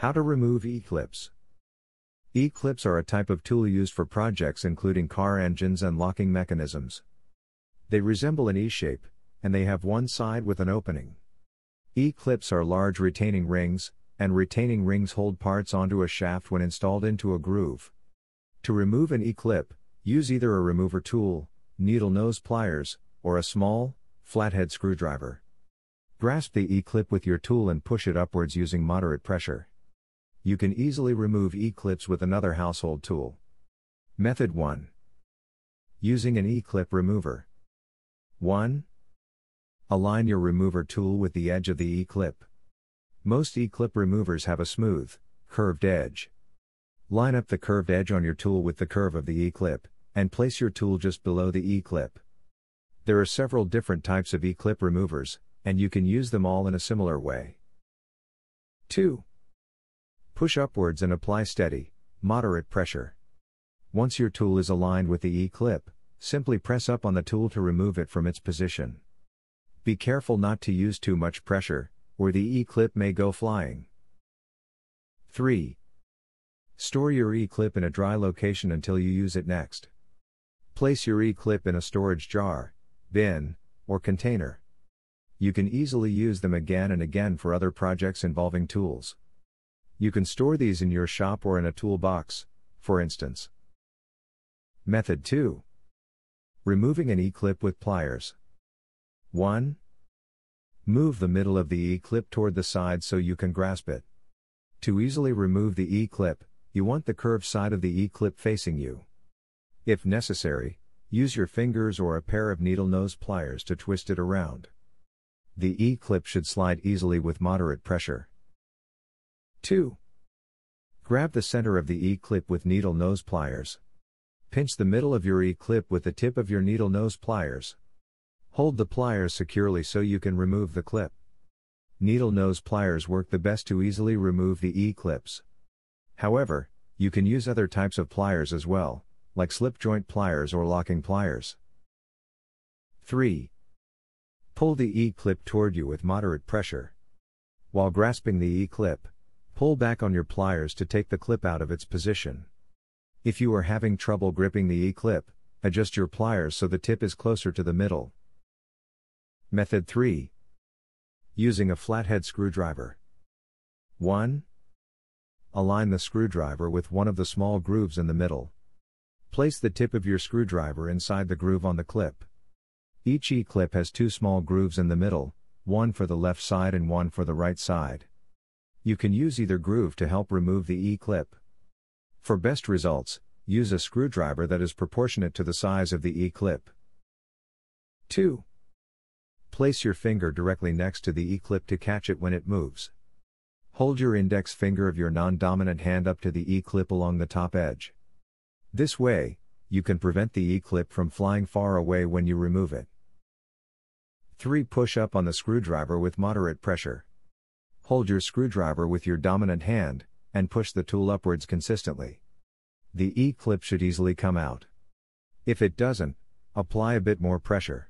How to remove eclips. Eclips are a type of tool used for projects including car engines and locking mechanisms. They resemble an E-shape, and they have one side with an opening. Eclips are large retaining rings, and retaining rings hold parts onto a shaft when installed into a groove. To remove an eclip, use either a remover tool, needle nose pliers, or a small, flathead screwdriver. Grasp the eclip with your tool and push it upwards using moderate pressure. You can easily remove eclips with another household tool. Method 1. Using an eclip remover. 1. Align your remover tool with the edge of the eclip. Most eclip removers have a smooth, curved edge. Line up the curved edge on your tool with the curve of the eclip, and place your tool just below the eclip. There are several different types of eclip removers, and you can use them all in a similar way. 2. Push upwards and apply steady, moderate pressure. Once your tool is aligned with the eclip, simply press up on the tool to remove it from its position. Be careful not to use too much pressure, or the eclip may go flying. 3. Store your eclip in a dry location until you use it next. Place your eclip in a storage jar, bin, or container. You can easily use them again and again for other projects involving tools. You can store these in your shop or in a toolbox, for instance. Method 2. Removing an eclip with pliers. 1. Move the middle of the eclip toward the side so you can grasp it. To easily remove the eclip, you want the curved side of the eclip facing you. If necessary, use your fingers or a pair of needle nose pliers to twist it around. The eclip should slide easily with moderate pressure. 2. Grab the center of the eclip with needle nose pliers. Pinch the middle of your eclip with the tip of your needle nose pliers. Hold the pliers securely so you can remove the clip. Needle nose pliers work the best to easily remove the eclips. However, you can use other types of pliers as well, like slip joint pliers or locking pliers. 3. Pull the eclip toward you with moderate pressure. While grasping the eclip, pull back on your pliers to take the clip out of its position. If you are having trouble gripping the eclip, adjust your pliers so the tip is closer to the middle. Method 3. Using a flathead screwdriver. 1. Align the screwdriver with one of the small grooves in the middle. Place the tip of your screwdriver inside the groove on the clip. Each eclip has two small grooves in the middle, one for the left side and one for the right side. You can use either groove to help remove the eclip. For best results, use a screwdriver that is proportionate to the size of the eclip. 2. Place your finger directly next to the eclip to catch it when it moves. Hold your index finger of your non-dominant hand up to the eclip along the top edge. This way, you can prevent the eclip from flying far away when you remove it. 3. Push up on the screwdriver with moderate pressure. Hold your screwdriver with your dominant hand, and push the tool upwards consistently. The eclip should easily come out. If it doesn't, apply a bit more pressure.